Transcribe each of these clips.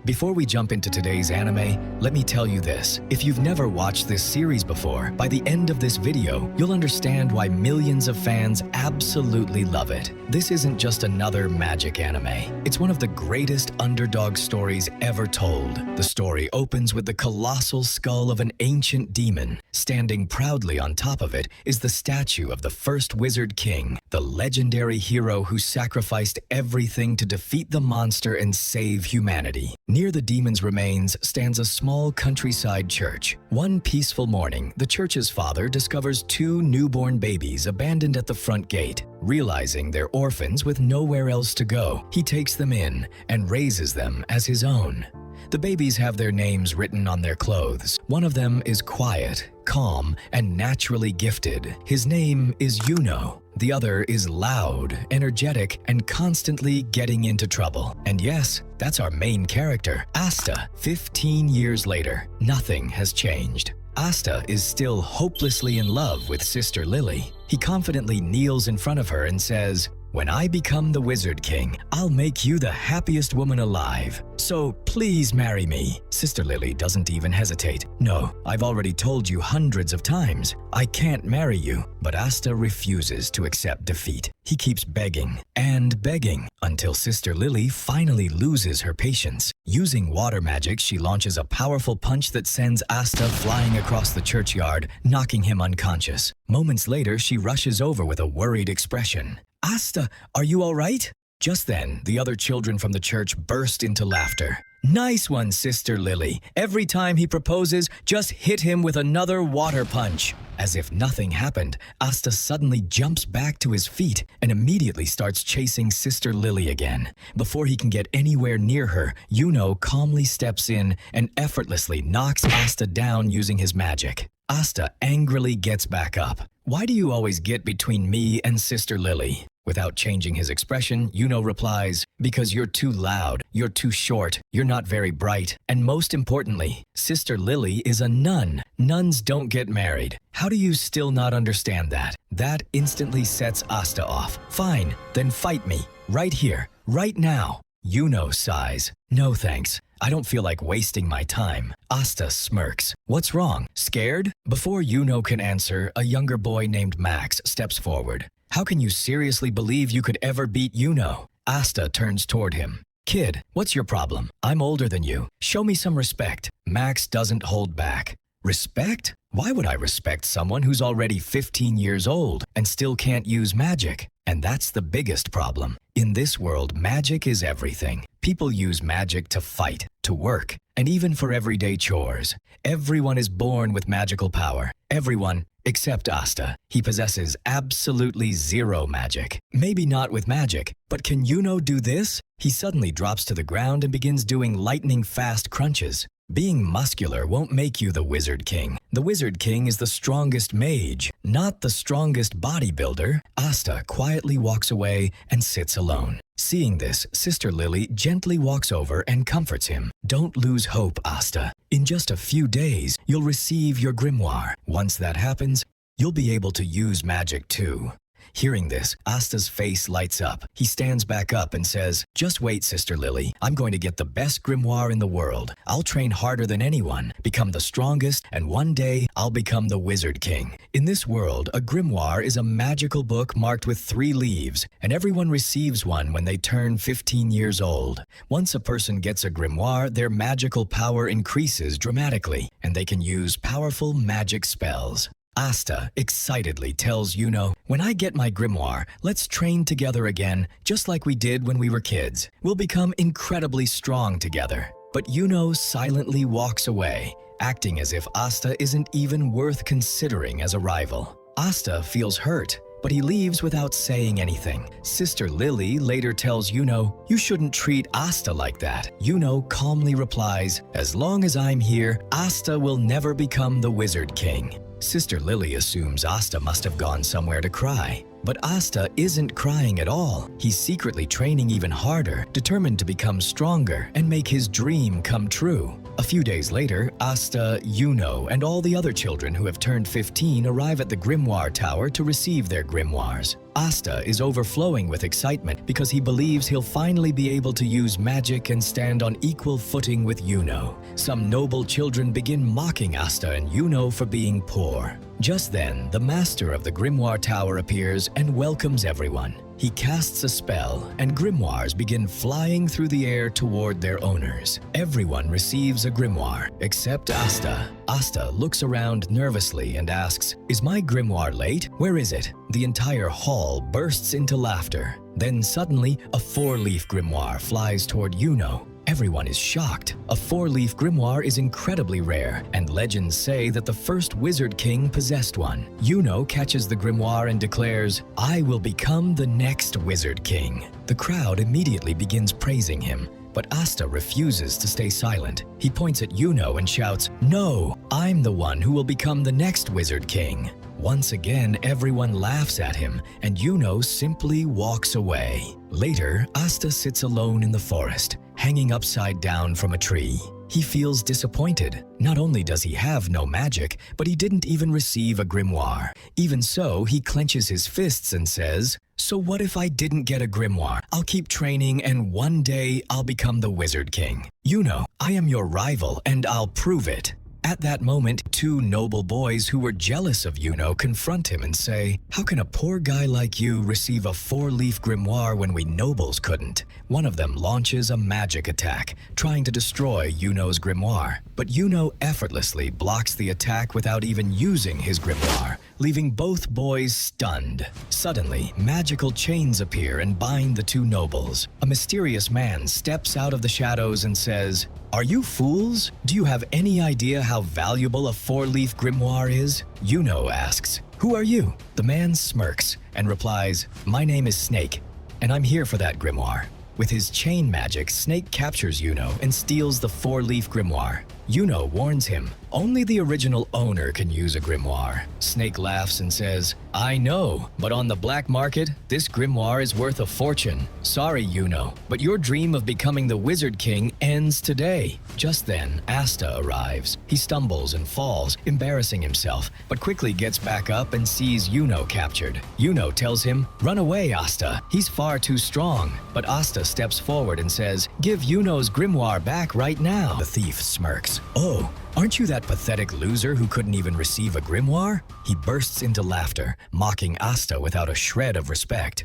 Before we jump into today's anime, let me tell you this. If you've never watched this series before, by the end of this video, you'll understand why millions of fans absolutely love it. This isn't just another magic anime. It's one of the greatest underdog stories ever told. The story opens with the colossal skull of an ancient demon. Standing proudly on top of it is the statue of the first wizard king, the legendary hero who sacrificed everything to defeat the monster and save humanity. Near the demon's remains stands a small countryside church. One peaceful morning, the church's father discovers two newborn babies abandoned at the front gate. Realizing they're orphans with nowhere else to go, he takes them in and raises them as his own. The babies have their names written on their clothes. One of them is quiet, calm, and naturally gifted. His name is Yuno. The other is loud, energetic, and constantly getting into trouble. And yes, that's our main character, Asta. 15 years later, nothing has changed. Asta is still hopelessly in love with Sister Lily. He confidently kneels in front of her and says, "When I become the Wizard King, I'll make you the happiest woman alive. So please marry me." Sister Lily doesn't even hesitate. "No, I've already told you hundreds of times. I can't marry you." But Asta refuses to accept defeat. He keeps begging and begging until Sister Lily finally loses her patience. Using water magic, she launches a powerful punch that sends Asta flying across the churchyard, knocking him unconscious. Moments later, she rushes over with a worried expression. "Asta, are you all right?" Just then, the other children from the church burst into laughter. "Nice one, Sister Lily. Every time he proposes, just hit him with another water punch." As if nothing happened, Asta suddenly jumps back to his feet and immediately starts chasing Sister Lily again. Before he can get anywhere near her, Yuno calmly steps in and effortlessly knocks Asta down using his magic. Asta angrily gets back up. "Why do you always get between me and Sister Lily?" Without changing his expression, Yuno replies, "Because you're too loud, you're too short, you're not very bright, and most importantly, Sister Lily is a nun. Nuns don't get married. How do you still not understand that?" That instantly sets Asta off. "Fine, then fight me. Right here, right now." Yuno sighs. "No thanks. I don't feel like wasting my time." Asta smirks. "What's wrong? Scared?" Before Yuno can answer, a younger boy named Max steps forward. "How can you seriously believe you could ever beat Yuno?" Asta turns toward him. "Kid, what's your problem? I'm older than you. Show me some respect." Max doesn't hold back. "Respect? Why would I respect someone who's already 15 years old and still can't use magic?" And that's the biggest problem. In this world, magic is everything. People use magic to fight, to work, and even for everyday chores. Everyone is born with magical power. Everyone except Asta. He possesses absolutely zero magic. Maybe not with magic, but can Yuno do this? He suddenly drops to the ground and begins doing lightning-fast crunches. Being muscular won't make you the Wizard King. The Wizard King is the strongest mage, not the strongest bodybuilder. Asta quietly walks away and sits alone. Seeing this, Sister Lily gently walks over and comforts him. "Don't lose hope, Asta. In just a few days, you'll receive your grimoire. Once that happens, you'll be able to use magic too." Hearing this, Asta's face lights up. He stands back up and says, "Just wait, Sister Lily. I'm going to get the best grimoire in the world. I'll train harder than anyone, become the strongest, and one day I'll become the Wizard King." In this world, a grimoire is a magical book marked with 3 leaves, and everyone receives one when they turn 15 years old. Once a person gets a grimoire, their magical power increases dramatically, and they can use powerful magic spells. Asta excitedly tells Yuno, "When I get my grimoire, let's train together again, just like we did when we were kids. We'll become incredibly strong together." But Yuno silently walks away, acting as if Asta isn't even worth considering as a rival. Asta feels hurt, but he leaves without saying anything. Sister Lily later tells Yuno, "You shouldn't treat Asta like that." Yuno calmly replies, "As long as I'm here, Asta will never become the Wizard King." Sister Lily assumes Asta must have gone somewhere to cry. But Asta isn't crying at all. He's secretly training even harder, determined to become stronger and make his dream come true. A few days later, Asta, Yuno, and all the other children who have turned 15 arrive at the Grimoire Tower to receive their grimoires. Asta is overflowing with excitement because he believes he'll finally be able to use magic and stand on equal footing with Yuno. Some noble children begin mocking Asta and Yuno for being poor. Just then, the master of the Grimoire Tower appears and welcomes everyone. He casts a spell, and grimoires begin flying through the air toward their owners. Everyone receives a grimoire, except Asta. Asta looks around nervously and asks, "Is my grimoire late? Where is it?" The entire hall bursts into laughter. Then suddenly, a four-leaf grimoire flies toward Yuno. Everyone is shocked. A four-leaf grimoire is incredibly rare, and legends say that the first Wizard King possessed one. Yuno catches the grimoire and declares, "I will become the next Wizard King." The crowd immediately begins praising him, but Asta refuses to stay silent. He points at Yuno and shouts, "No, I'm the one who will become the next Wizard King." Once again, everyone laughs at him, and Yuno simply walks away. Later, Asta sits alone in the forest, hanging upside down from a tree. He feels disappointed. Not only does he have no magic, but he didn't even receive a grimoire. Even so, he clenches his fists and says, "So what if I didn't get a grimoire? I'll keep training and one day I'll become the Wizard King. Yuno, I am your rival and I'll prove it." At that moment, two noble boys who were jealous of Yuno confront him and say, "How can a poor guy like you receive a four-leaf grimoire when we nobles couldn't?" One of them launches a magic attack, trying to destroy Yuno's grimoire. But Yuno effortlessly blocks the attack without even using his grimoire, leaving both boys stunned. Suddenly, magical chains appear and bind the two nobles. A mysterious man steps out of the shadows and says, "Are you fools? Do you have any idea how valuable a four-leaf grimoire is?" Yuno asks, "Who are you?" The man smirks and replies, "My name is Snake, and I'm here for that grimoire." With his chain magic, Snake captures Yuno and steals the four-leaf grimoire. Yuno warns him, "Only the original owner can use a grimoire." Snake laughs and says, "I know, but on the black market, this grimoire is worth a fortune. Sorry, Yuno, but your dream of becoming the Wizard King ends today." Just then, Asta arrives. He stumbles and falls, embarrassing himself, but quickly gets back up and sees Yuno captured. Yuno tells him, "Run away, Asta. He's far too strong." But Asta steps forward and says, "Give Yuno's grimoire back right now." The thief smirks. "Oh, aren't you that pathetic loser who couldn't even receive a grimoire?" He bursts into laughter, mocking Asta without a shred of respect.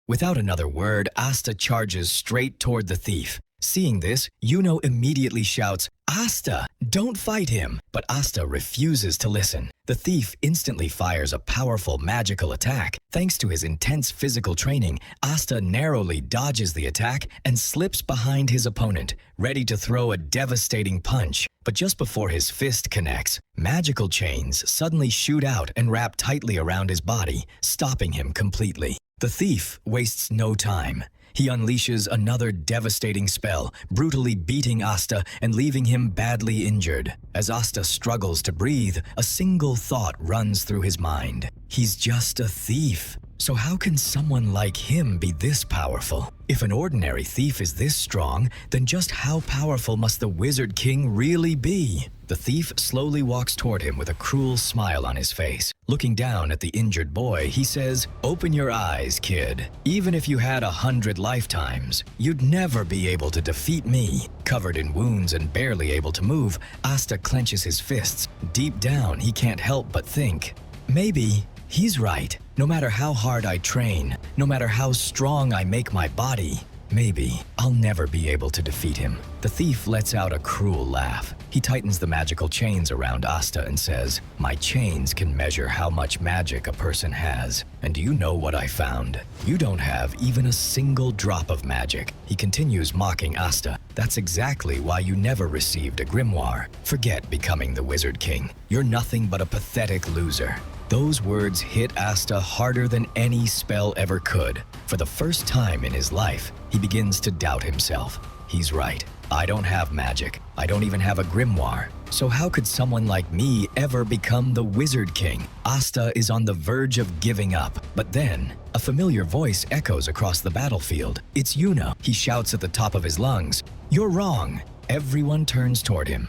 Without another word, Asta charges straight toward the thief. Seeing this, Yuno immediately shouts, "Asta, don't fight him!" But Asta refuses to listen. The thief instantly fires a powerful magical attack. Thanks to his intense physical training, Asta narrowly dodges the attack and slips behind his opponent, ready to throw a devastating punch. But just before his fist connects, magical chains suddenly shoot out and wrap tightly around his body, stopping him completely. The thief wastes no time. He unleashes another devastating spell, brutally beating Asta and leaving him badly injured. As Asta struggles to breathe, a single thought runs through his mind. He's just a thief. So how can someone like him be this powerful? If an ordinary thief is this strong, then just how powerful must the Wizard King really be? The thief slowly walks toward him with a cruel smile on his face. Looking down at the injured boy, he says, "Open your eyes, kid. Even if you had 100 lifetimes, you'd never be able to defeat me." Covered in wounds and barely able to move, Asta clenches his fists. Deep down, he can't help but think, maybe he's right. No matter how hard I train, no matter how strong I make my body, maybe I'll never be able to defeat him. The thief lets out a cruel laugh. He tightens the magical chains around Asta and says, "My chains can measure how much magic a person has. And do you know what I found? You don't have even a single drop of magic." He continues mocking Asta. "That's exactly why you never received a grimoire. Forget becoming the Wizard King. You're nothing but a pathetic loser." Those words hit Asta harder than any spell ever could. For the first time in his life, he begins to doubt himself. He's right. I don't have magic. I don't even have a grimoire. So how could someone like me ever become the Wizard King? Asta is on the verge of giving up. But then, a familiar voice echoes across the battlefield. It's Yuno. He shouts at the top of his lungs, "You're wrong." Everyone turns toward him.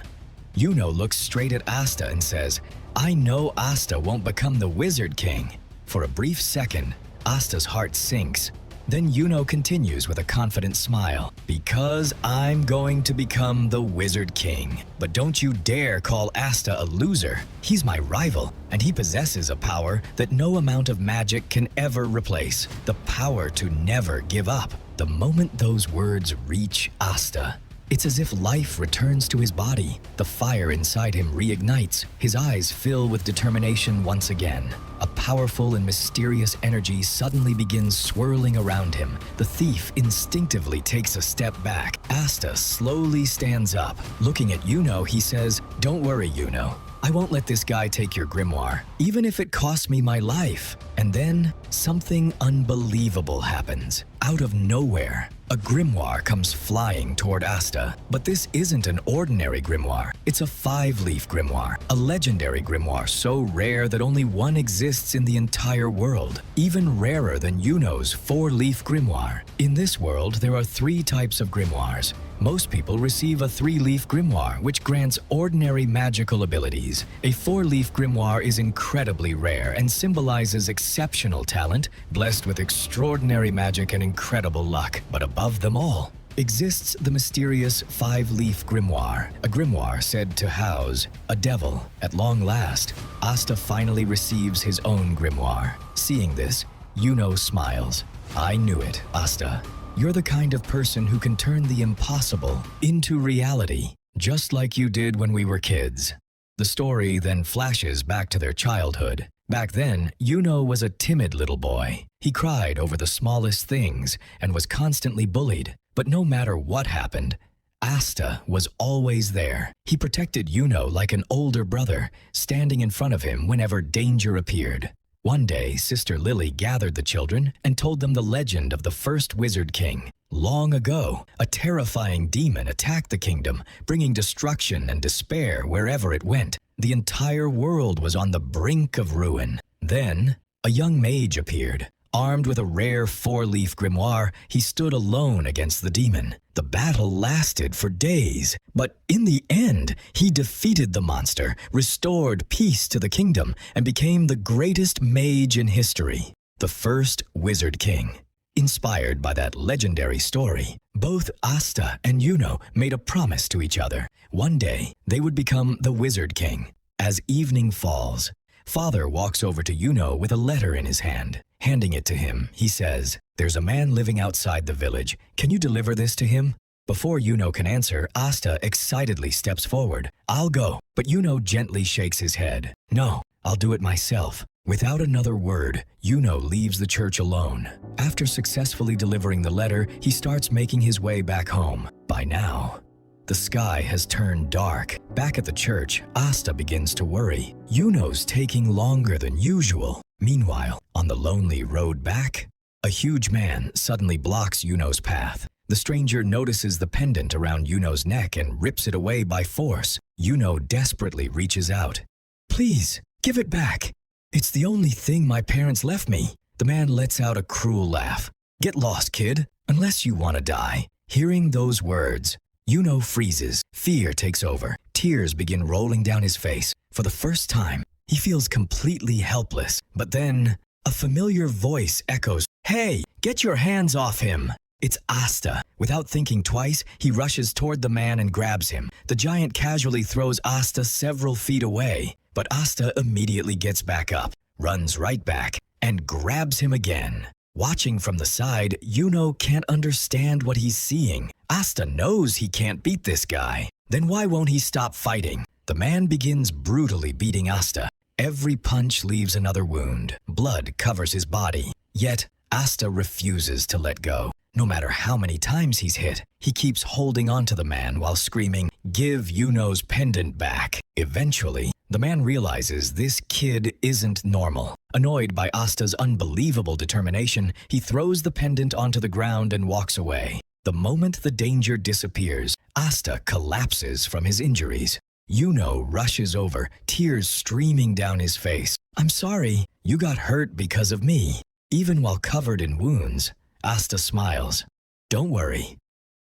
Yuno looks straight at Asta and says, "I know Asta won't become the Wizard King." For a brief second, Asta's heart sinks. Then Yuno continues with a confident smile. Because I'm going to become the Wizard King. But don't you dare call Asta a loser. He's my rival, and he possesses a power that no amount of magic can ever replace. The power to never give up. The moment those words reach Asta, it's as if life returns to his body. The fire inside him reignites. His eyes fill with determination once again. A powerful and mysterious energy suddenly begins swirling around him. The thief instinctively takes a step back. Asta slowly stands up. Looking at Yuno, he says, "Don't worry, Yuno. I won't let this guy take your grimoire, even if it costs me my life." And then, something unbelievable happens. Out of nowhere, a grimoire comes flying toward Asta. But this isn't an ordinary grimoire. It's a 5-leaf grimoire, a legendary grimoire so rare that only one exists in the entire world, even rarer than Yuno's 4-leaf grimoire. In this world, there are 3 types of grimoires. Most people receive a 3-leaf grimoire, which grants ordinary magical abilities. A 4-leaf grimoire is incredibly rare and symbolizes exceptional talent, blessed with extraordinary magic and incredible luck. But above them all exists the mysterious 5-leaf grimoire, a grimoire said to house a devil. At long last, Asta finally receives his own grimoire. Seeing this, Yuno smiles. "I knew it, Asta. You're the kind of person who can turn the impossible into reality, just like you did when we were kids." The story then flashes back to their childhood. Back then, Yuno was a timid little boy. He cried over the smallest things and was constantly bullied. But no matter what happened, Asta was always there. He protected Yuno like an older brother, standing in front of him whenever danger appeared. One day, Sister Lily gathered the children and told them the legend of the first Wizard King. Long ago, a terrifying demon attacked the kingdom, bringing destruction and despair wherever it went. The entire world was on the brink of ruin. Then, a young mage appeared. Armed with a rare 4-leaf grimoire, he stood alone against the demon. The battle lasted for days, but in the end, he defeated the monster, restored peace to the kingdom, and became the greatest mage in history, the first Wizard King. Inspired by that legendary story, both Asta and Yuno made a promise to each other. One day, they would become the Wizard King. As evening falls, Father walks over to Yuno with a letter in his hand. Handing it to him, he says, "There's a man living outside the village. Can you deliver this to him?" Before Yuno can answer, Asta excitedly steps forward. "I'll go." But Yuno gently shakes his head. "No, I'll do it myself." Without another word, Yuno leaves the church alone. After successfully delivering the letter, he starts making his way back home. By now, the sky has turned dark. Back at the church, Asta begins to worry. Yuno's taking longer than usual. Meanwhile, on the lonely road back, a huge man suddenly blocks Yuno's path. The stranger notices the pendant around Yuno's neck and rips it away by force. Yuno desperately reaches out. "Please, give it back. It's the only thing my parents left me." The man lets out a cruel laugh. "Get lost, kid, unless you want to die." Hearing those words, Yuno freezes. Fear takes over. Tears begin rolling down his face. For the first time, he feels completely helpless. But then, a familiar voice echoes, "Hey, get your hands off him!" It's Asta. Without thinking twice, he rushes toward the man and grabs him. The giant casually throws Asta several feet away. But Asta immediately gets back up, runs right back, and grabs him again. Watching from the side, Yuno can't understand what he's seeing. Asta knows he can't beat this guy. Then why won't he stop fighting? The man begins brutally beating Asta. Every punch leaves another wound. Blood covers his body. Yet, Asta refuses to let go. No matter how many times he's hit, he keeps holding onto the man while screaming, "Give Yuno's pendant back." Eventually, the man realizes this kid isn't normal. Annoyed by Asta's unbelievable determination, he throws the pendant onto the ground and walks away. The moment the danger disappears, Asta collapses from his injuries. Yuno rushes over, tears streaming down his face. "I'm sorry, you got hurt because of me." Even while covered in wounds, Asta smiles. "Don't worry,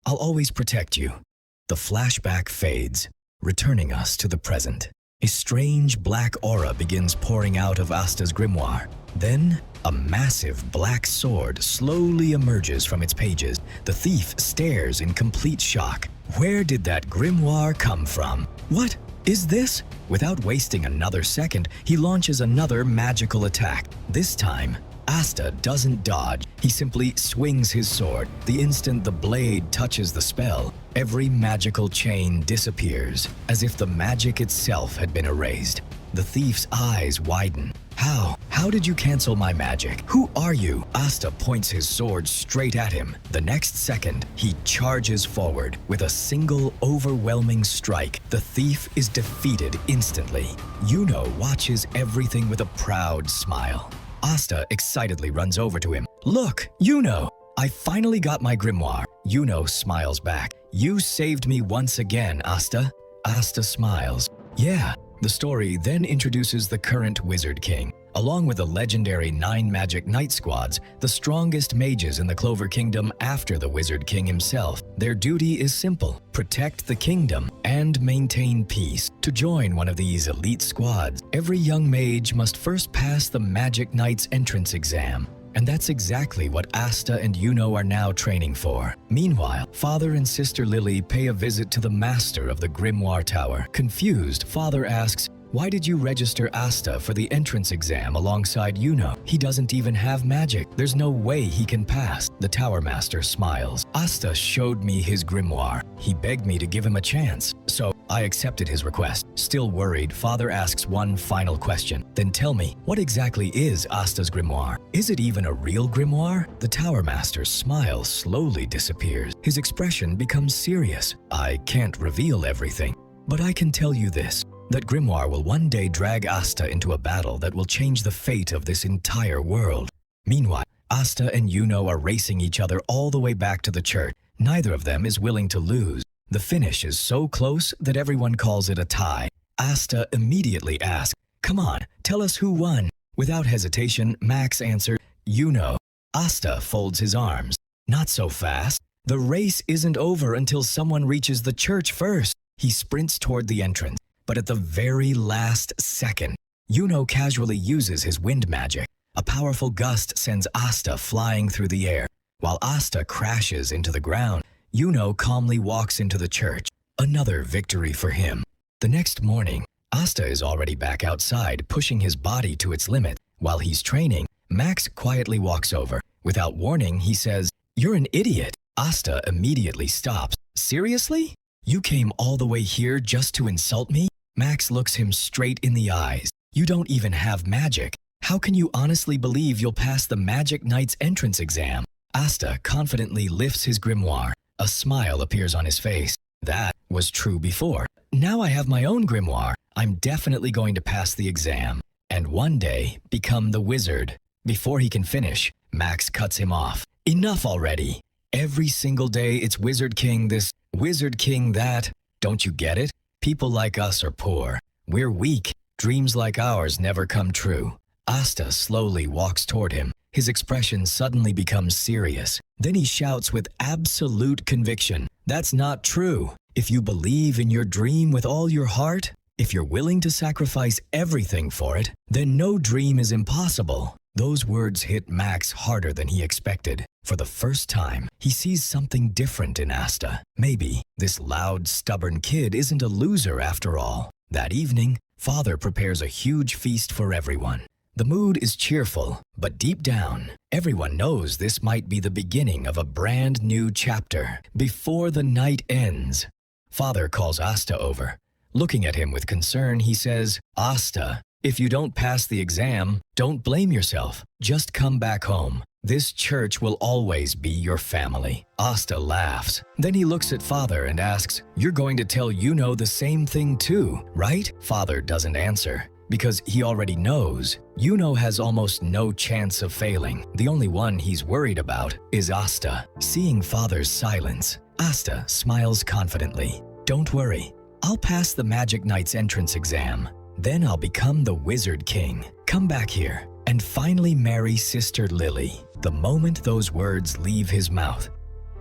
I'll always protect you." The flashback fades, returning us to the present. A strange black aura begins pouring out of Asta's grimoire. Then, A massive black sword slowly emerges from its pages. The thief stares in complete shock. Where did that grimoire come from? What is this? Without wasting another second, he launches another magical attack. This time, Asta doesn't dodge. He simply swings his sword. The instant the blade touches the spell, every magical chain disappears, as if the magic itself had been erased. The thief's eyes widen. How? How did you cancel my magic? Who are you? Asta points his sword straight at him. The next second, he charges forward. With a single overwhelming strike, the thief is defeated instantly. Yuno watches everything with a proud smile. Asta excitedly runs over to him. Look, Yuno! I finally got my grimoire. Yuno smiles back. You saved me once again, Asta. Asta smiles. Yeah. The story then introduces the current Wizard King. Along with the legendary 9 magic knight squads, the strongest mages in the Clover Kingdom after the Wizard King himself. Their duty is simple: protect the kingdom and maintain peace. To join one of these elite squads, every young mage must first pass the Magic Knight's entrance exam. And that's exactly what Asta and Yuno are now training for. Meanwhile, Father and Sister Lily pay a visit to the master of the Grimoire Tower. Confused, Father asks, "Why did you register Asta for the entrance exam alongside Yuno? He doesn't even have magic. There's no way he can pass." The Tower Master smiles. "Asta showed me his grimoire. He begged me to give him a chance, so I accepted his request." Still worried, Father asks one final question. "Then tell me, what exactly is Asta's grimoire? Is it even a real grimoire?" The Tower Master's smile slowly disappears. His expression becomes serious. "I can't reveal everything, but I can tell you this. That grimoire will one day drag Asta into a battle that will change the fate of this entire world." Meanwhile, Asta and Yuno are racing each other all the way back to the church. Neither of them is willing to lose. The finish is so close that everyone calls it a tie. Asta immediately asks, "Come on, tell us who won." Without hesitation, Max answered, "Yuno." Asta folds his arms. "Not so fast. The race isn't over until someone reaches the church first." He sprints toward the entrance. But at the very last second, Yuno casually uses his wind magic. A powerful gust sends Asta flying through the air. While Asta crashes into the ground, Yuno calmly walks into the church. Another victory for him. The next morning, Asta is already back outside, pushing his body to its limit. While he's training, Max quietly walks over. Without warning, he says, "You're an idiot." Asta immediately stops. "Seriously? You came all the way here just to insult me?" Max looks him straight in the eyes. "You don't even have magic. How can you honestly believe you'll pass the Magic Knight's entrance exam?" Asta confidently lifts his grimoire. A smile appears on his face. "That was true before. Now I have my own grimoire. I'm definitely going to pass the exam and one day become the wizard." Before he can finish, Max cuts him off. "Enough already. Every single day it's Wizard King this, Wizard King that. Don't you get it? People like us are poor. We're weak. Dreams like ours never come true." Asta slowly walks toward him. His expression suddenly becomes serious. Then he shouts with absolute conviction, "That's not true. If you believe in your dream with all your heart, if you're willing to sacrifice everything for it, then no dream is impossible." Those words hit Max harder than he expected. For the first time, he sees something different in Asta. Maybe this loud, stubborn kid isn't a loser after all. That evening, Father prepares a huge feast for everyone. The mood is cheerful, but deep down, everyone knows this might be the beginning of a brand new chapter. Before the night ends, Father calls Asta over. Looking at him with concern, he says, "Asta, if you don't pass the exam, don't blame yourself. Just come back home. This church will always be your family." Asta laughs. Then he looks at Father and asks, "You're going to tell Yuno the same thing too, right?" Father doesn't answer, because he already knows Yuno has almost no chance of failing. The only one he's worried about is Asta. Seeing Father's silence, Asta smiles confidently. "Don't worry. I'll pass the Magic Knight's entrance exam. Then I'll become the Wizard King. Come back here and finally marry Sister Lily." The moment those words leave his mouth,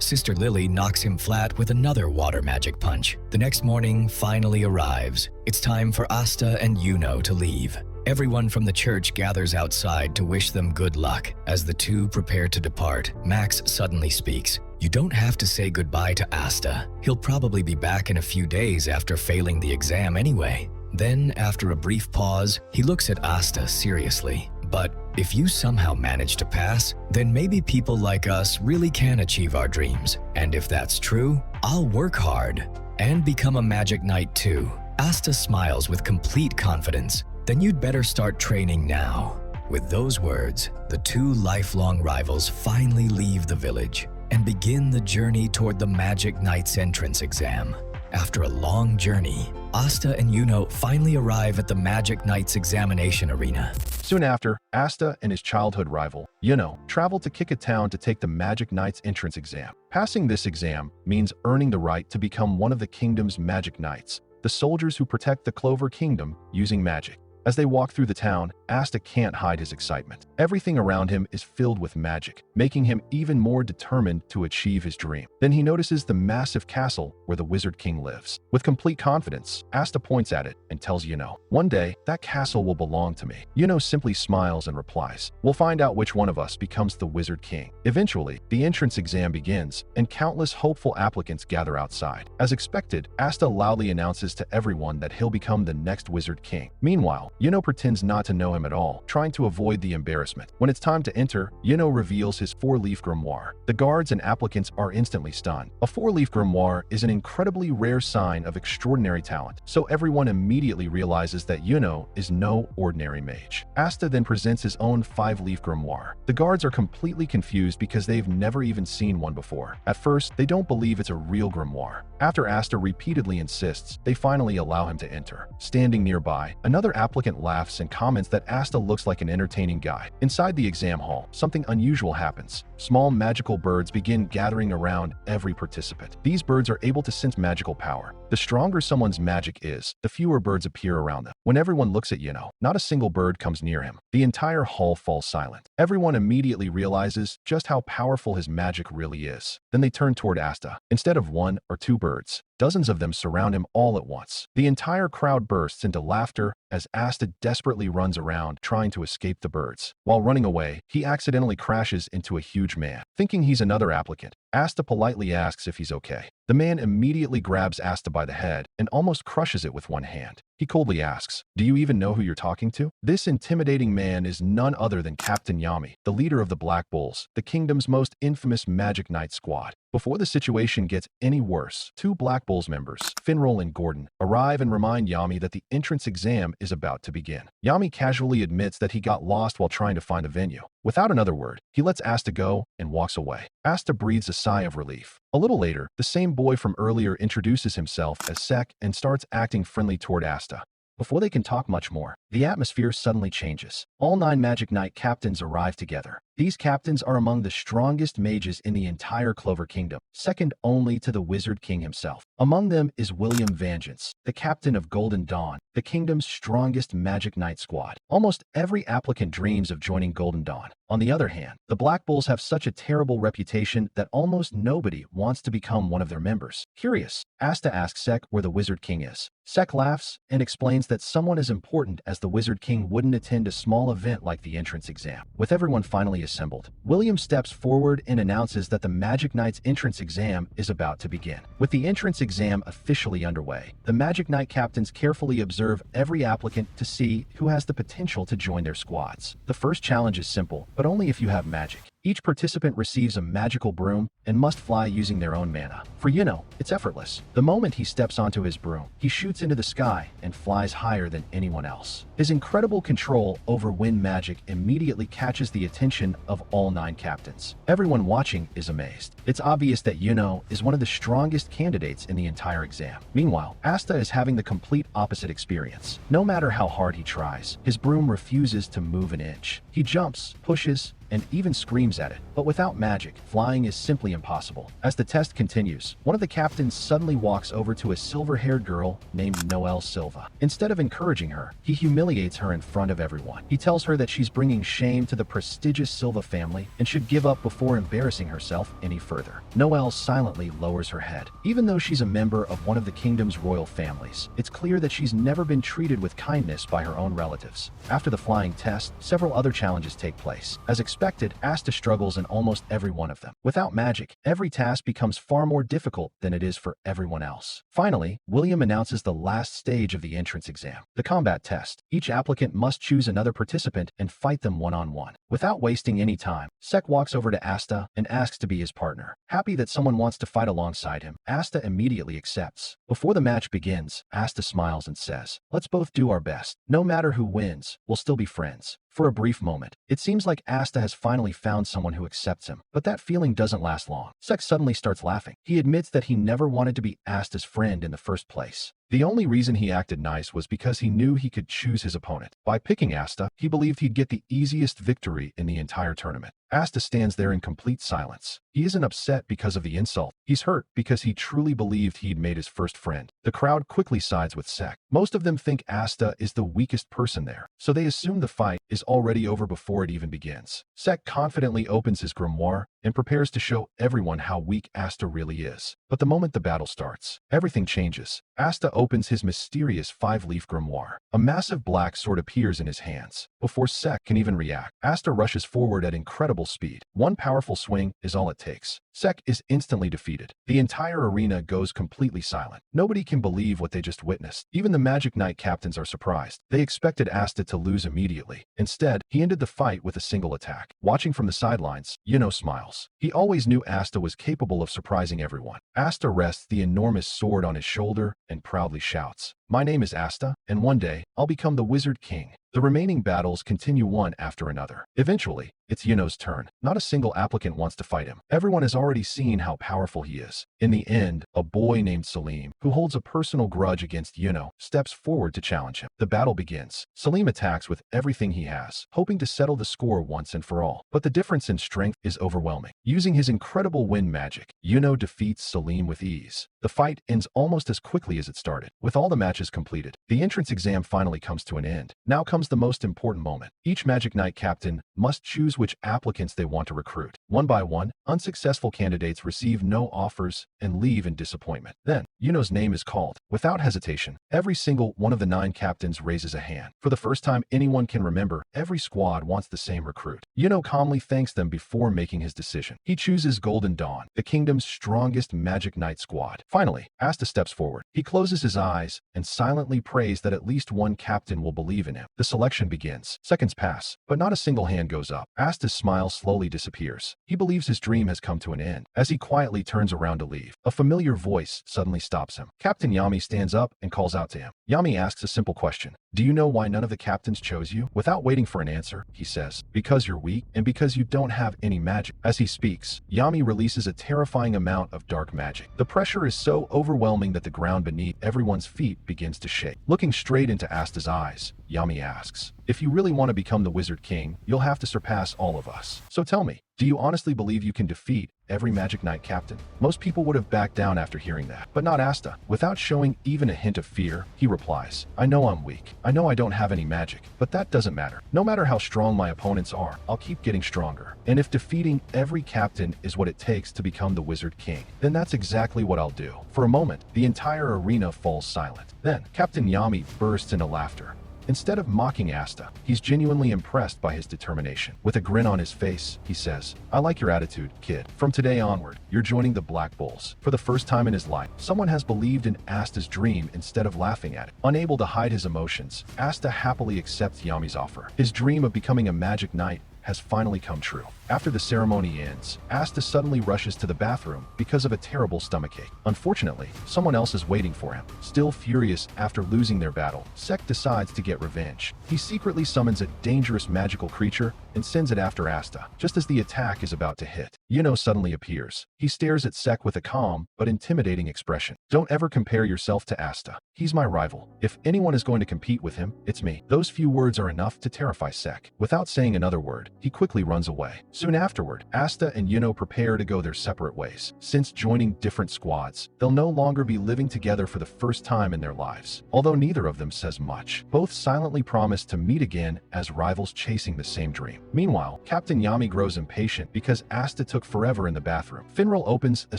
Sister Lily knocks him flat with another water magic punch. The next morning finally arrives. It's time for Asta and Yuno to leave. Everyone from the church gathers outside to wish them good luck. As the two prepare to depart, Max suddenly speaks. You don't have to say goodbye to Asta. He'll probably be back in a few days after failing the exam anyway. Then, after a brief pause, he looks at Asta seriously. But if you somehow manage to pass, then maybe people like us really can achieve our dreams. And if that's true, I'll work hard and become a magic knight too. Asta smiles with complete confidence. Then you'd better start training now. With those words, the two lifelong rivals finally leave the village and begin the journey toward the Magic Knight's entrance exam. After a long journey, Asta and Yuno finally arrive at the Magic Knight's examination arena. Soon after, Asta and his childhood rival, Yuno, travel to Kika Town to take the Magic Knight's entrance exam. Passing this exam means earning the right to become one of the kingdom's Magic Knights, the soldiers who protect the Clover Kingdom using magic. As they walk through the town, Asta can't hide his excitement. Everything around him is filled with magic, making him even more determined to achieve his dream. Then he notices the massive castle where the Wizard King lives. With complete confidence, Asta points at it and tells Yuno, "One day, that castle will belong to me." Yuno simply smiles and replies, "We'll find out which one of us becomes the Wizard King." Eventually, the entrance exam begins, and countless hopeful applicants gather outside. As expected, Asta loudly announces to everyone that he'll become the next Wizard King. Meanwhile, Yuno pretends not to know him at all, trying to avoid the embarrassment. When it's time to enter, Yuno reveals his 4-leaf grimoire. The guards and applicants are instantly stunned. A 4-leaf grimoire is an incredibly rare sign of extraordinary talent, so everyone immediately realizes that Yuno is no ordinary mage. Asta then presents his own 5-leaf grimoire. The guards are completely confused because they've never even seen one before. At first, they don't believe it's a real grimoire. After Asta repeatedly insists, they finally allow him to enter. Standing nearby, another applicant laughs and comments that Asta looks like an entertaining guy. Inside the exam hall, something unusual happens. Small magical birds begin gathering around every participant. These birds are able to sense magical power. The stronger someone's magic is, the fewer birds appear around them. When everyone looks at Yuno, not a single bird comes near him. The entire hall falls silent. Everyone immediately realizes just how powerful his magic really is. Then they turn toward Asta. Instead of 1 or 2 birds, dozens of them surround him all at once. The entire crowd bursts into laughter as Asta desperately runs around trying to escape the birds. While running away, he accidentally crashes into a huge man. Thinking he's another applicant, Asta politely asks if he's okay. The man immediately grabs Asta by the head and almost crushes it with one hand. He coldly asks, "Do you even know who you're talking to?" This intimidating man is none other than Captain Yami, the leader of the Black Bulls, the kingdom's most infamous Magic Knight squad. Before the situation gets any worse, 2 Black Bulls members, Finroll and Gordon, arrive and remind Yami that the entrance exam is about to begin. Yami casually admits that he got lost while trying to find the venue. Without another word, he lets Asta go and walks away. Asta breathes a sigh of relief. A little later, the same boy from earlier introduces himself as Sek and starts acting friendly toward Asta. Before they can talk much more, the atmosphere suddenly changes. All 9 Magic Knight captains arrive together. These captains are among the strongest mages in the entire Clover Kingdom, second only to the Wizard King himself. Among them is William Vengeance, the captain of Golden Dawn, the kingdom's strongest Magic Knight squad. Almost every applicant dreams of joining Golden Dawn. On the other hand, the Black Bulls have such a terrible reputation that almost nobody wants to become one of their members. Curious, Asta asks Sek where the Wizard King is. Sek laughs and explains that someone as important as the Wizard King wouldn't attend a small event like the entrance exam. With everyone finally assembled, William steps forward and announces that the Magic Knight's entrance exam is about to begin. With the entrance exam officially underway, the Magic Knight captains carefully observe every applicant to see who has the potential to join their squads. The first challenge is simple, but only if you have magic. Each participant receives a magical broom and must fly using their own mana. For Yuno, it's effortless. The moment he steps onto his broom, he shoots into the sky and flies higher than anyone else. His incredible control over wind magic immediately catches the attention of all 9 captains. Everyone watching is amazed. It's obvious that Yuno is one of the strongest candidates in the entire exam. Meanwhile, Asta is having the complete opposite experience. No matter how hard he tries, his broom refuses to move an inch. He jumps, pushes, and even screams at it. But without magic, flying is simply impossible. As the test continues, one of the captains suddenly walks over to a silver-haired girl named Noelle Silva. Instead of encouraging her, he humiliates her in front of everyone. He tells her that she's bringing shame to the prestigious Silva family and should give up before embarrassing herself any further. Noelle silently lowers her head. Even though she's a member of one of the kingdom's royal families, it's clear that she's never been treated with kindness by her own relatives. After the flying test, several other challenges take place. As expected, Asta struggles in almost every one of them. Without magic, every task becomes far more difficult than it is for everyone else. Finally, William announces the last stage of the entrance exam, the combat test. Each applicant must choose another participant and fight them one-on-one. Without wasting any time, Sek walks over to Asta and asks to be his partner. Happy that someone wants to fight alongside him, Asta immediately accepts. Before the match begins, Asta smiles and says, "Let's both do our best. No matter who wins, we'll still be friends." For a brief moment, it seems like Asta has finally found someone who accepts him, but that feeling doesn't last long. Sek suddenly starts laughing. He admits that he never wanted to be Asta's friend in the first place. The only reason he acted nice was because he knew he could choose his opponent. By picking Asta, he believed he'd get the easiest victory in the entire tournament. Asta stands there in complete silence. He isn't upset because of the insult. He's hurt because he truly believed he'd made his first friend. The crowd quickly sides with Sek. Most of them think Asta is the weakest person there, so they assume the fight is already over before it even begins. Sek confidently opens his grimoire and prepares to show everyone how weak Asta really is. But the moment the battle starts, everything changes. Asta opens his mysterious 5-leaf grimoire. A massive black sword appears in his hands. Before Sek can even react, Asta rushes forward at incredible speed. One powerful swing is all it takes. Sek is instantly defeated. The entire arena goes completely silent. Nobody can believe what they just witnessed. Even the Magic Knight captains are surprised. They expected Asta to lose immediately. Instead, he ended the fight with a single attack. Watching from the sidelines, Yuno smiles. He always knew Asta was capable of surprising everyone. Asta rests the enormous sword on his shoulder and proudly shouts, "My name is Asta, and one day, I'll become the Wizard King." The remaining battles continue one after another. Eventually, it's Yuno's turn. Not a single applicant wants to fight him. Everyone has already seen how powerful he is. In the end, a boy named Salim, who holds a personal grudge against Yuno, steps forward to challenge him. The battle begins. Salim attacks with everything he has, hoping to settle the score once and for all. But the difference in strength is overwhelming. Using his incredible wind magic, Yuno defeats Salim with ease. The fight ends almost as quickly as it started. With all the matches completed, the entrance exam finally comes to an end. Now comes the most important moment. Each Magic Knight captain must choose which applicants they want to recruit. One by one, unsuccessful candidates receive no offers and leave in disappointment. Then, Yuno's name is called. Without hesitation, every single one of the 9 captains raises a hand. For the first time anyone can remember, every squad wants the same recruit. Yuno calmly thanks them before making his decision. He chooses Golden Dawn, the kingdom's strongest Magic Knight squad. Finally, Asta steps forward. He closes his eyes and silently prays that at least one captain will believe in him. The selection begins. Seconds pass, but not a single hand goes up. Asta's smile slowly disappears. He believes his dream has come to an end. As he quietly turns around to leave, a familiar voice suddenly stops him. Captain Yami stands up and calls out to him. Yami asks a simple question. "Do you know why none of the captains chose you?" Without waiting for an answer, he says, "Because you're weak and because you don't have any magic." As he speaks, Yami releases a terrifying amount of dark magic. The pressure is so overwhelming that the ground beneath everyone's feet begins to shake. Looking straight into Asta's eyes, Yami asks, "If you really want to become the Wizard King, you'll have to surpass all of us. So tell me, do you honestly believe you can defeat every Magic Knight captain?" Most people would have backed down after hearing that, but not Asta. Without showing even a hint of fear, he replies, "I know I'm weak. I know I don't have any magic, but that doesn't matter. No matter how strong my opponents are, I'll keep getting stronger. And if defeating every captain is what it takes to become the Wizard King, then that's exactly what I'll do." For a moment, the entire arena falls silent. Then, Captain Yami bursts into laughter. Instead of mocking Asta, he's genuinely impressed by his determination. With a grin on his face, he says, "I like your attitude, kid. From today onward, you're joining the Black Bulls." For the first time in his life, someone has believed in Asta's dream instead of laughing at it. Unable to hide his emotions, Asta happily accepts Yami's offer. His dream of becoming a Magic Knight has finally come true. After the ceremony ends, Asta suddenly rushes to the bathroom because of a terrible stomachache. Unfortunately, someone else is waiting for him. Still furious after losing their battle, Sek decides to get revenge. He secretly summons a dangerous magical creature and sends it after Asta, just as the attack is about to hit. Yuno suddenly appears. He stares at Sek with a calm but intimidating expression. Don't ever compare yourself to Asta. He's my rival. If anyone is going to compete with him, it's me. Those few words are enough to terrify Sek. Without saying another word, he quickly runs away. Soon afterward, Asta and Yuno prepare to go their separate ways. Since joining different squads, they'll no longer be living together for the first time in their lives. Although neither of them says much, both silently promise to meet again as rivals chasing the same dream. Meanwhile, Captain Yami grows impatient because Asta took forever in the bathroom. Finral opens a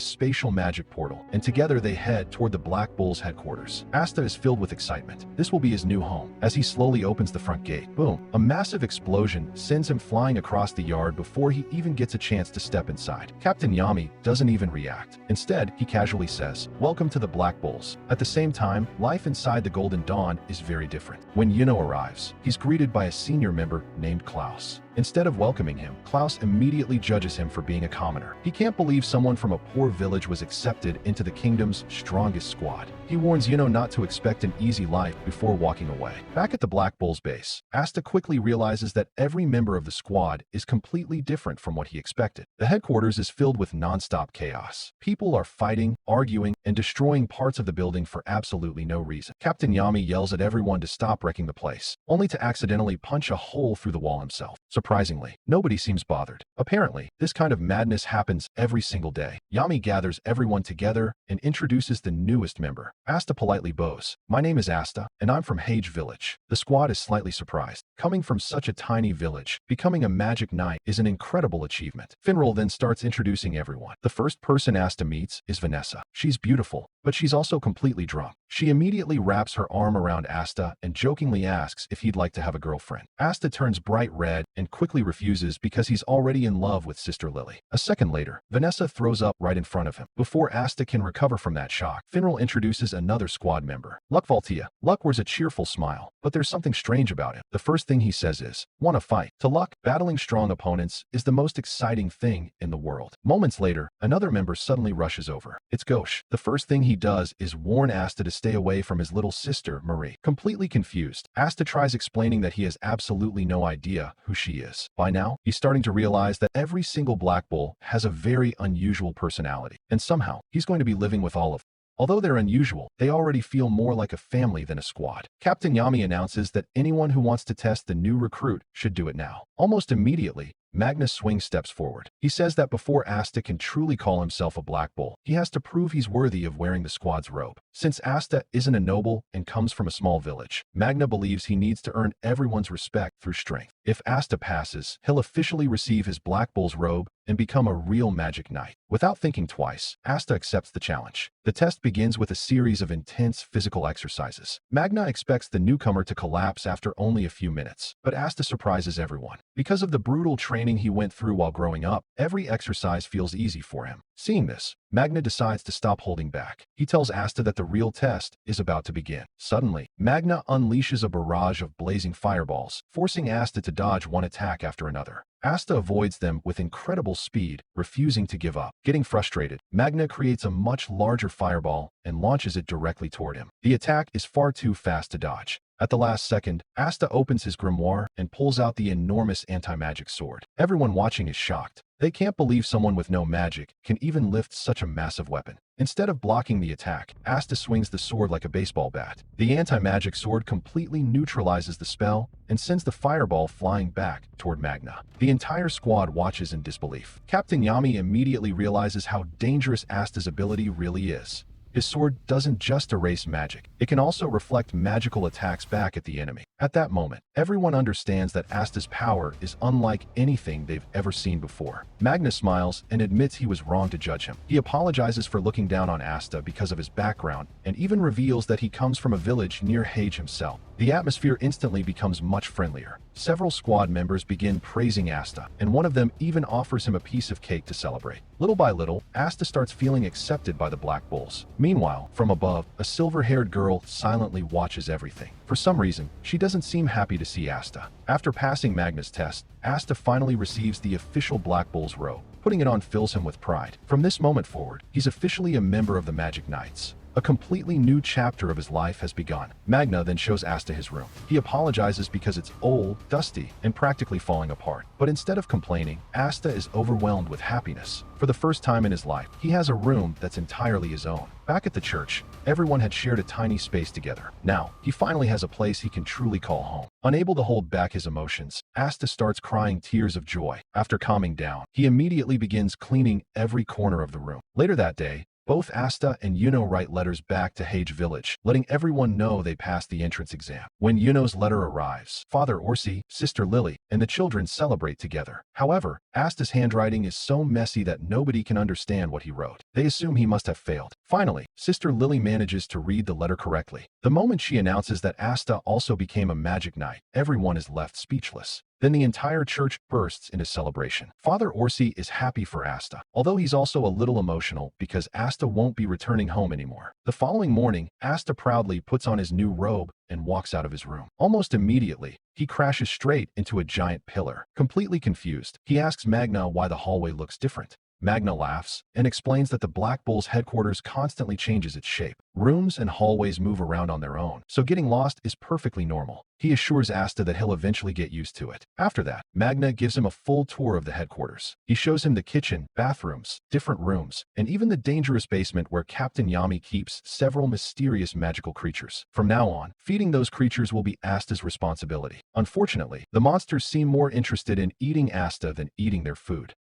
spatial magic portal, and together they head toward the Black Bull's headquarters. Asta is filled with excitement. This will be his new home. As he slowly opens the front gate, boom, a massive explosion sends him flying across the yard before he even gets a chance to step inside. Captain Yami doesn't even react. Instead, he casually says, "Welcome to the Black Bulls." At the same time, life inside the Golden Dawn is very different. When Yuno arrives, he's greeted by a senior member named Klaus. Instead of welcoming him, Klaus immediately judges him for being a commoner. He can't believe someone from a poor village was accepted into the kingdom's strongest squad. He warns Yuno not to expect an easy life before walking away. Back at the Black Bull's base, Asta quickly realizes that every member of the squad is completely different from what he expected. The headquarters is filled with non-stop chaos. People are fighting, arguing, and destroying parts of the building for absolutely no reason. Captain Yami yells at everyone to stop wrecking the place, only to accidentally punch a hole through the wall himself. Surprisingly, nobody seems bothered. Apparently, this kind of madness happens every single day. Yami gathers everyone together and introduces the newest member. Asta politely bows. "My name is Asta, and I'm from Hage Village." The squad is slightly surprised. Coming from such a tiny village, becoming a magic knight is an incredible achievement. Finral then starts introducing everyone. The first person Asta meets is Vanessa. She's beautiful, but she's also completely drunk. She immediately wraps her arm around Asta and jokingly asks if he'd like to have a girlfriend. Asta turns bright red and quickly refuses because he's already in love with Sister Lily. A second later, Vanessa throws up right in front of him. Before Asta can recover from that shock, Finral introduces another squad member, Luck Valtia. Luck wears a cheerful smile, but there's something strange about him. The first thing he says is, "Wanna fight?" To Luck, battling strong opponents is the most exciting thing in the world. Moments later, another member suddenly rushes over. It's Gauche. The first thing he does is warn Asta to stay away from his little sister, Marie. Completely confused, Asta tries explaining that he has absolutely no idea who she is. By now, he's starting to realize that every single Black Bull has a very unusual personality, and somehow, he's going to be living with all of them. Although they're unusual, they already feel more like a family than a squad. Captain Yami announces that anyone who wants to test the new recruit should do it now. Almost immediately, Magnus Swing steps forward. He says that before Asta can truly call himself a Black Bull, he has to prove he's worthy of wearing the squad's robe. Since Asta isn't a noble and comes from a small village, Magna believes he needs to earn everyone's respect through strength. If Asta passes, he'll officially receive his Black Bull's robe and become a real magic knight. Without thinking twice, Asta accepts the challenge. The test begins with a series of intense physical exercises. Magna expects the newcomer to collapse after only a few minutes, but Asta surprises everyone. Because of the brutal training he went through while growing up, every exercise feels easy for him. Seeing this, Magna decides to stop holding back. He tells Asta that the real test is about to begin. Suddenly, Magna unleashes a barrage of blazing fireballs, forcing Asta to dodge one attack after another. Asta avoids them with incredible speed, refusing to give up. Getting frustrated, Magna creates a much larger fireball and launches it directly toward him. The attack is far too fast to dodge. At the last second, Asta opens his grimoire and pulls out the enormous anti-magic sword. Everyone watching is shocked. They can't believe someone with no magic can even lift such a massive weapon. Instead of blocking the attack, Asta swings the sword like a baseball bat. The anti-magic sword completely neutralizes the spell and sends the fireball flying back toward Magna. The entire squad watches in disbelief. Captain Yami immediately realizes how dangerous Asta's ability really is. His sword doesn't just erase magic, it can also reflect magical attacks back at the enemy. At that moment, everyone understands that Asta's power is unlike anything they've ever seen before. Magna smiles and admits he was wrong to judge him. He apologizes for looking down on Asta because of his background and even reveals that he comes from a village near Hage himself. The atmosphere instantly becomes much friendlier. Several squad members begin praising Asta, and one of them even offers him a piece of cake to celebrate. Little by little, Asta starts feeling accepted by the Black Bulls. Meanwhile, from above, a silver-haired girl silently watches everything. For some reason, she doesn't seem happy to see Asta. After passing Magna's test, Asta finally receives the official Black Bull's robe. Putting it on fills him with pride. From this moment forward, he's officially a member of the Magic Knights. A completely new chapter of his life has begun. Magna then shows Asta his room. He apologizes because it's old, dusty, and practically falling apart. But instead of complaining, Asta is overwhelmed with happiness. For the first time in his life, he has a room that's entirely his own. Back at the church, everyone had shared a tiny space together. Now, he finally has a place he can truly call home. Unable to hold back his emotions, Asta starts crying tears of joy. After calming down, he immediately begins cleaning every corner of the room. Later that day, both Asta and Yuno write letters back to Hage Village, letting everyone know they passed the entrance exam. When Yuno's letter arrives, Father Orsi, Sister Lily, and the children celebrate together. However, Asta's handwriting is so messy that nobody can understand what he wrote. They assume he must have failed. Finally, Sister Lily manages to read the letter correctly. The moment she announces that Asta also became a magic knight, everyone is left speechless. Then the entire church bursts into celebration. Father Orsi is happy for Asta, although he's also a little emotional because Asta won't be returning home anymore. The following morning, Asta proudly puts on his new robe and walks out of his room. Almost immediately, he crashes straight into a giant pillar. Completely confused, he asks Magna why the hallway looks different. Magna laughs and explains that the Black Bull's headquarters constantly changes its shape. Rooms and hallways move around on their own, so getting lost is perfectly normal. He assures Asta that he'll eventually get used to it. After that, Magna gives him a full tour of the headquarters. He shows him the kitchen, bathrooms, different rooms, and even the dangerous basement where Captain Yami keeps several mysterious magical creatures. From now on, feeding those creatures will be Asta's responsibility. Unfortunately, the monsters seem more interested in eating Asta than eating their food.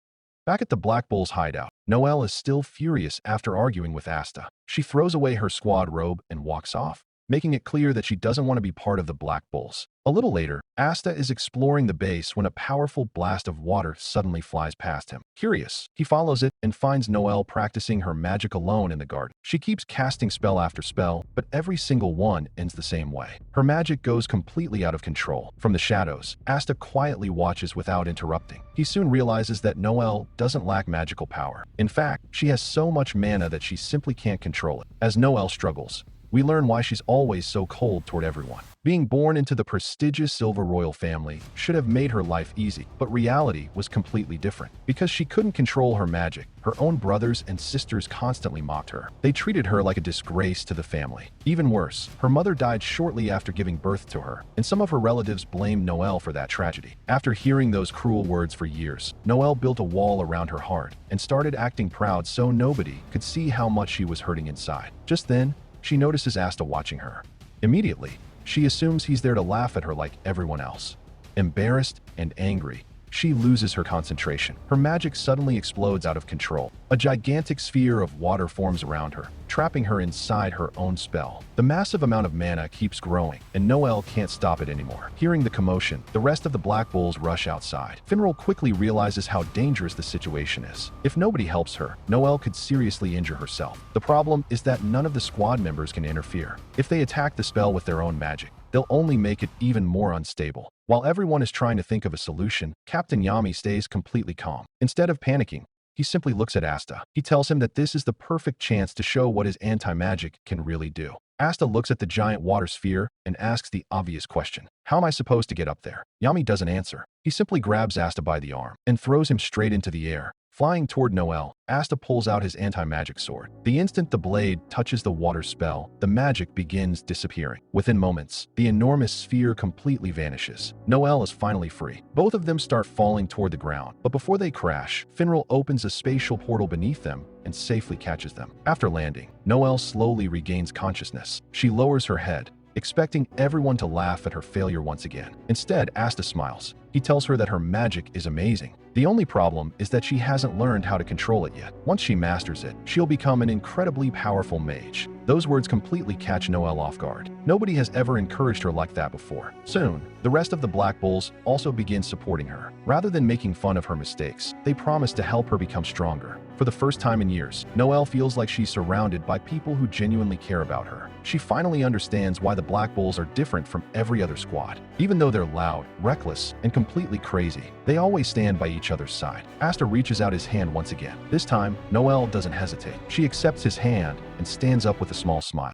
Back at the Black Bull's hideout, Noelle is still furious after arguing with Asta. She throws away her squad robe and walks off, making it clear that she doesn't want to be part of the Black Bulls. A little later, Asta is exploring the base when a powerful blast of water suddenly flies past him. Curious, he follows it and finds Noelle practicing her magic alone in the garden. She keeps casting spell after spell, but every single one ends the same way. Her magic goes completely out of control. From the shadows, Asta quietly watches without interrupting. He soon realizes that Noelle doesn't lack magical power. In fact, she has so much mana that she simply can't control it. As Noelle struggles, we learn why she's always so cold toward everyone. Being born into the prestigious Silver Royal family should have made her life easy, but reality was completely different. Because she couldn't control her magic, her own brothers and sisters constantly mocked her. They treated her like a disgrace to the family. Even worse, her mother died shortly after giving birth to her, and some of her relatives blamed Noelle for that tragedy. After hearing those cruel words for years, Noelle built a wall around her heart and started acting proud so nobody could see how much she was hurting inside. Just then, she notices Asta watching her. Immediately, she assumes he's there to laugh at her like everyone else. Embarrassed and angry, she loses her concentration. Her magic suddenly explodes out of control. A gigantic sphere of water forms around her, trapping her inside her own spell. The massive amount of mana keeps growing, and Noelle can't stop it anymore. Hearing the commotion, the rest of the Black Bulls rush outside. Finral quickly realizes how dangerous the situation is. If nobody helps her, Noelle could seriously injure herself. The problem is that none of the squad members can interfere. If they attack the spell with their own magic, they'll only make it even more unstable. While everyone is trying to think of a solution, Captain Yami stays completely calm. Instead of panicking, he simply looks at Asta. He tells him that this is the perfect chance to show what his anti-magic can really do. Asta looks at the giant water sphere and asks the obvious question. How am I supposed to get up there? Yami doesn't answer. He simply grabs Asta by the arm and throws him straight into the air. Flying toward Noelle, Asta pulls out his anti-magic sword. The instant the blade touches the water spell, the magic begins disappearing. Within moments, the enormous sphere completely vanishes. Noelle is finally free. Both of them start falling toward the ground, but before they crash, Finral opens a spatial portal beneath them and safely catches them. After landing, Noelle slowly regains consciousness. She lowers her head, expecting everyone to laugh at her failure once again. Instead, Asta smiles. He tells her that her magic is amazing. The only problem is that she hasn't learned how to control it yet. Once she masters it, she'll become an incredibly powerful mage. Those words completely catch Noelle off guard. Nobody has ever encouraged her like that before. Soon, the rest of the Black Bulls also begin supporting her. Rather than making fun of her mistakes, they promise to help her become stronger. For the first time in years, Noelle feels like she's surrounded by people who genuinely care about her. She finally understands why the Black Bulls are different from every other squad. Even though they're loud, reckless, and completely crazy, they always stand by each other's side. Asta reaches out his hand once again. This time, Noelle doesn't hesitate. She accepts his hand and stands up with a small smile.